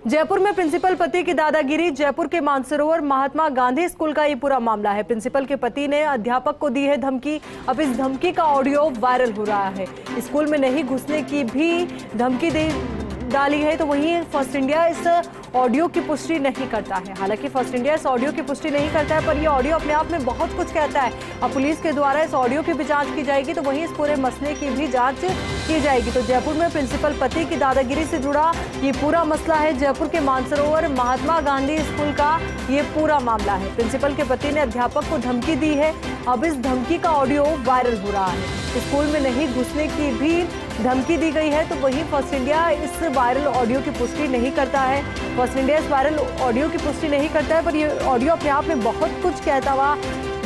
जयपुर में प्रिंसिपल पति की दादागिरी। जयपुर के मानसरोवर महात्मा गांधी स्कूल का ये पूरा मामला है। प्रिंसिपल के पति ने अध्यापक को दी है धमकी। अब इस धमकी का ऑडियो वायरल हो रहा है। स्कूल में नहीं घुसने की भी धमकी दे डाली है। तो वहीं फर्स्ट इंडिया इस ऑडियो की पुष्टि नहीं करता है। हालांकि फर्स्ट इंडिया इस ऑडियो की पुष्टि नहीं करता है, पर यह ऑडियो अपने आप में बहुत कुछ कहता है। अब पुलिस के द्वारा इस ऑडियो की भी जांच की जाएगी, तो वहीं इस पूरे मसले की भी जांच की जाएगी। तो जयपुर में प्रिंसिपल पति की दादागिरी से जुड़ा ये पूरा मसला है। जयपुर के मानसरोवर महात्मा गांधी स्कूल का ये पूरा मामला है। प्रिंसिपल के पति ने अध्यापक को धमकी दी है। अब इस धमकी का ऑडियो वायरल हो रहा है। स्कूल में नहीं घुसने की भी धमकी दी गई है। तो वहीं फर्स्ट इंडिया इस वायरल ऑडियो की पुष्टि नहीं करता है। फर्स्ट इंडिया इस वायरल ऑडियो की पुष्टि नहीं करता है, पर ये ऑडियो अपने आप में बहुत कुछ कहता हुआ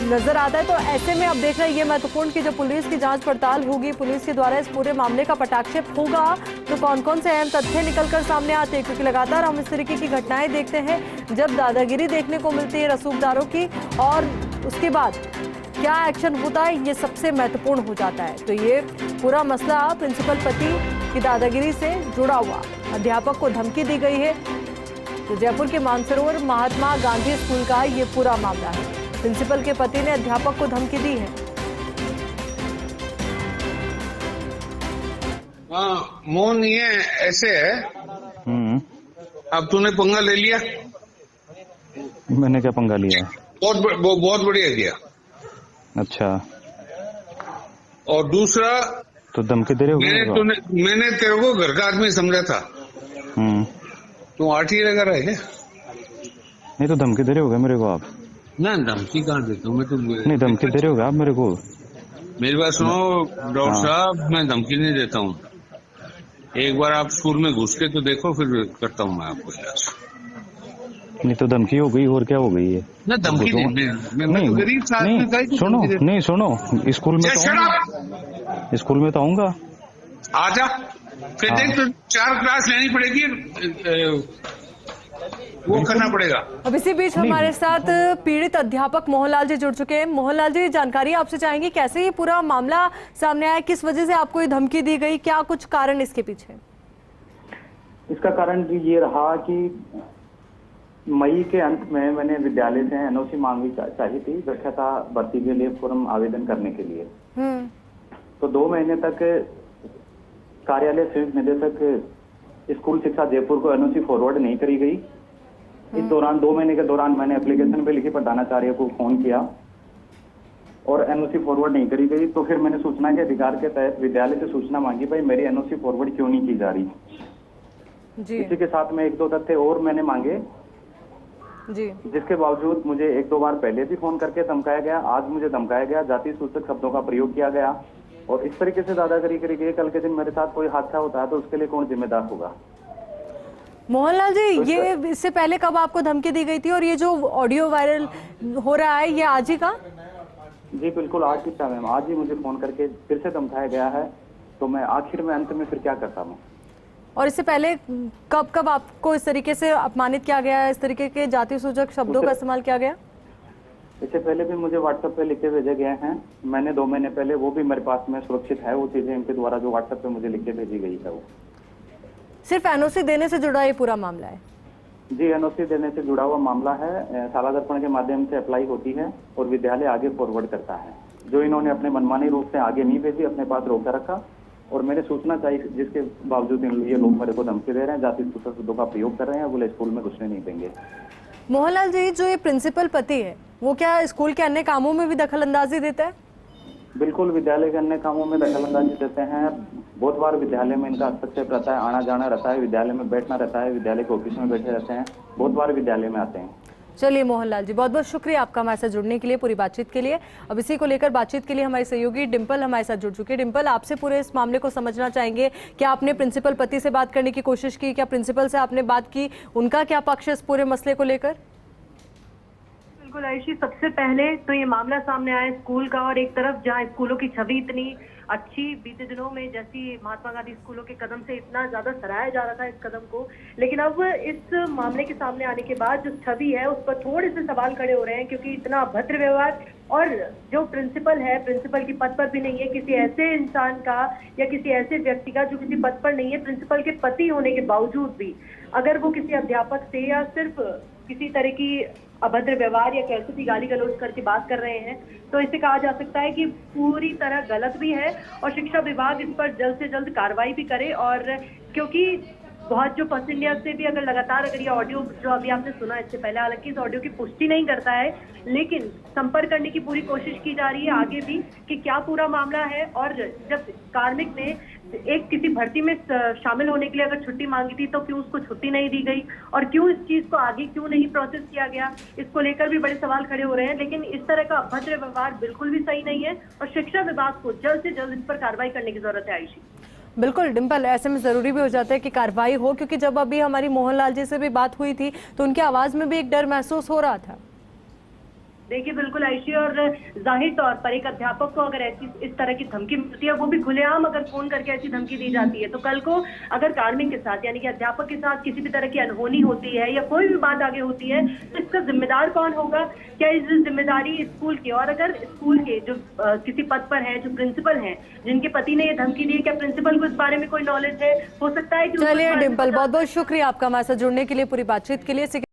नजर आता है। तो ऐसे में अब देख रहे हैं ये महत्वपूर्ण कि जब पुलिस की जांच पड़ताल होगी, पुलिस के द्वारा इस पूरे मामले का पटाक्षेप होगा, तो कौन कौन से अहम तथ्य निकलकर सामने आते हैं। क्योंकि लगातार हम इस तरीके की घटनाएं देखते हैं जब दादागिरी देखने को मिलती है रसूखदारों की, और उसके बाद क्या एक्शन होता है ये सबसे महत्वपूर्ण हो जाता है। तो ये पूरा मसला प्रिंसिपल पति की दादागिरी से जुड़ा हुआ। अध्यापक को धमकी दी गई है। तो जयपुर के मानसरोवर महात्मा गांधी स्कूल का ये पूरा मामला है। प्रिंसिपल के पति ने अध्यापक को धमकी दी है। मोहन, ये ऐसे है। अब तूने पंगा ले लिया। मैंने क्या पंगा लिया? बहुत बढ़िया किया। अच्छा, और दूसरा तो धमकी दे रहे हो? मैंने तेरे को घर का आदमी समझा था। तू आरटी लगा रहा है क्या? नहीं, तो धमकी दे रहे होगा मेरे को आप? ना, धमकी कहाँ देता हूँ मैं तो। नहीं, धमकी दे रहे होगा आप मेरे को? मेरी बात सुनो डॉक्टर साहब, मैं धमकी नहीं देता हूँ। एक बार आप स्कूल में घुस के तो देखो, फिर करता हूँ मैं आपको इलाज। नहीं तो धमकी हो गई, और क्या हो गई है? ना, धमकी नहीं, गरीब नहीं, सुनो, नहीं सुनो, स्कूल में तो आऊंगा। आजा, फिर देख तो 4 क्लास लेनी पड़ेगी, वो करना पड़ेगा। अब इसी बीच हमारे साथ पीड़ित अध्यापक मोहनलाल जी जुड़ चुके हैं। मोहनलाल जी, जानकारी आपसे चाहेंगे कैसे ये पूरा मामला सामने आया, किस वजह से आपको ये धमकी दी गई, क्या कुछ कारण इसके पीछे? इसका कारण ये रहा कि मई के अंत में मैंने विद्यालय से एनओसी मांगी चाहिए थी, बैठा था भर्ती के लिए फॉर्म आवेदन करने के लिए। तो 2 महीने तक कार्यालय संयुक्त निदेशक स्कूल शिक्षा जयपुर को एनओसी फॉरवर्ड नहीं करी गई। इस दौरान 2 महीने के दौरान मैंने एप्लीकेशन पे लिखी, प्रधानाचार्य को फोन किया और एनओसी फॉरवर्ड नहीं करी गई। तो फिर मैंने सूचना के अधिकार के तहत विद्यालय से सूचना मांगी, भाई मेरी एनओसी फॉरवर्ड क्यों नहीं की जा रही जी। इसी के साथ में 1-2 तथ्य और मैंने मांगे जी, जिसके बावजूद मुझे 1-2 बार पहले भी फोन करके धमकाया गया, आज मुझे धमकाया गया, जाति सूचक शब्दों का प्रयोग किया गया और इस तरीके से दादागिरी करी गई। कल के दिन मेरे साथ कोई हादसा होता है तो उसके लिए कौन जिम्मेदार होगा? मोहनलाल जी, ये इससे पहले कब आपको धमकी दी गई थी, और ये जो ऑडियो वायरल हो रहा है ये आज ही का? जी बिल्कुल, आज ही था मैम। आज ही मुझे फोन करके फिर से धमकाया गया है। तो मैं आखिर में अंत में फिर क्या करता हूँ? और इससे पहले कब आपको इस तरीके से अपमानित किया गया, इस तरीके के जाति सूचक शब्दों का इस्तेमाल किया गया? इससे पहले भी मुझे व्हाट्सएप पे लिखे भेजे गए हैं। मैंने 2 महीने पहले, वो भी मेरे पास में सुरक्षित है वो चीजें, इनके द्वारा जो व्हाट्सएप पे मुझे लिख के भेजी गई है। वो सिर्फ एनओसी देने से जुड़ा ये पूरा मामला है? जी, एनओसी देने से जुड़ा हुआ मामला है। शाला दर्पण के माध्यम से अप्लाई होती है और विद्यालय आगे फॉरवर्ड करता है। जो इन्होंने अपने मनमानी रूप से आगे नहीं भेजी, अपने पास रोका रखा और मैंने सूचना चाहिए, जिसके बावजूद ये लोग मेरे को धमकी दे रहे हैं, जाति सूचक शब्दों का प्रयोग कर रहे हैं, बोले स्कूल में घुसने नहीं देंगे। मोहनलाल जी, जो ये प्रिंसिपल पति है वो क्या स्कूल के अन्य कामों में भी दखल अंदाजी देता है? बिल्कुल, विद्यालय के अन्य कामों में दखल अंदाजी देते हैं। बहुत बार विद्यालय में इनका हस्तक्षेप रहता है, आना जाना रहता है, विद्यालय में बैठना रहता है, विद्यालय के ऑफिस में बैठे रहते हैं, बहुत बार विद्यालय में आते हैं। चलिए मोहनलाल जी, बहुत बहुत शुक्रिया आपका हमारे साथ जुड़ने के लिए, पूरी बातचीत के लिए। अब इसी को लेकर बातचीत के लिए हमारी सहयोगी डिम्पल हमारे साथ जुड़ चुकी है। डिम्पल, आपसे पूरे इस मामले को समझना चाहेंगे, क्या आपने प्रिंसिपल पति से बात करने की कोशिश की, क्या प्रिंसिपल से आपने बात की, उनका क्या पक्ष है इस पूरे मसले को लेकर? बिल्कुल आयुषी, सबसे पहले तो ये मामला सामने आया स्कूल का, और एक तरफ जहाँ स्कूलों की छवि इतनी अच्छी। बीते दिनों में जैसी महात्मा गांधी स्कूलों के कदम से इतना ज्यादा सराहा जा रहा था इस कदम को, लेकिन अब इस मामले के सामने आने के बाद जो छवि है उस पर थोड़े से सवाल खड़े हो रहे हैं, क्योंकि इतना अभद्र व्यवहार, और जो प्रिंसिपल है, प्रिंसिपल की पद पर भी नहीं है, किसी ऐसे इंसान का या किसी ऐसे व्यक्ति का जो किसी पद पर नहीं है, प्रिंसिपल के पति होने के बावजूद भी अगर वो किसी अध्यापक से या सिर्फ किसी तरह की अभद्र व्यवहार या कैसे भी गाली गलौज करके बात कर रहे हैं, तो इसे कहा जा सकता है कि पूरी तरह गलत भी है और शिक्षा विभाग इस पर जल्द से जल्द कार्रवाई भी करे। और क्योंकि बहुत जो फर्स्ट इंडिया से भी अगर लगातार अगर ये ऑडियो जो अभी आपने सुना इससे पहले, हालांकि इस ऑडियो की पुष्टि नहीं करता है, लेकिन संपर्क करने की पूरी कोशिश की जा रही है आगे भी कि क्या पूरा मामला है। और जब कार्मिक ने एक किसी भर्ती में शामिल होने के लिए अगर छुट्टी मांगी थी तो क्यों उसको छुट्टी नहीं दी गई और क्यों इस चीज को आगे क्यों नहीं प्रोसेस किया गया, इसको लेकर भी बड़े सवाल खड़े हो रहे हैं। लेकिन इस तरह का अभद्र व्यवहार बिल्कुल भी सही नहीं है और शिक्षा विभाग को जल्द से जल्द इस पर कार्रवाई करने की जरूरत है। आयुषी, बिल्कुल डिम्पल, ऐसे में जरूरी भी हो जाता है कि कार्रवाई हो, क्योंकि जब अभी हमारी मोहनलाल जी से भी बात हुई थी तो उनकी आवाज में भी एक डर महसूस हो रहा था। देखिए बिल्कुल आयशी, और जाहिर तौर पर एक अध्यापक को अगर ऐसी इस तरह की धमकी मिलती है, वो भी खुलेआम अगर फोन करके ऐसी धमकी दी जाती है, तो कल को अगर कार्मिक के साथ यानी कि अध्यापक के साथ किसी भी तरह की अनहोनी होती है या कोई भी बात आगे होती है तो इसका जिम्मेदार कौन होगा? क्या इस जिम्मेदारी स्कूल की? और अगर स्कूल के जो किसी पद पर है, जो प्रिंसिपल है, जिनके पति ने ये धमकी दी है, क्या प्रिंसिपल को इस बारे में कोई नॉलेज है? हो सकता है कि चलिए डिम्पल, बहुत बहुत शुक्रिया आपका हमारे साथ जुड़ने के लिए, पूरी बातचीत के लिए।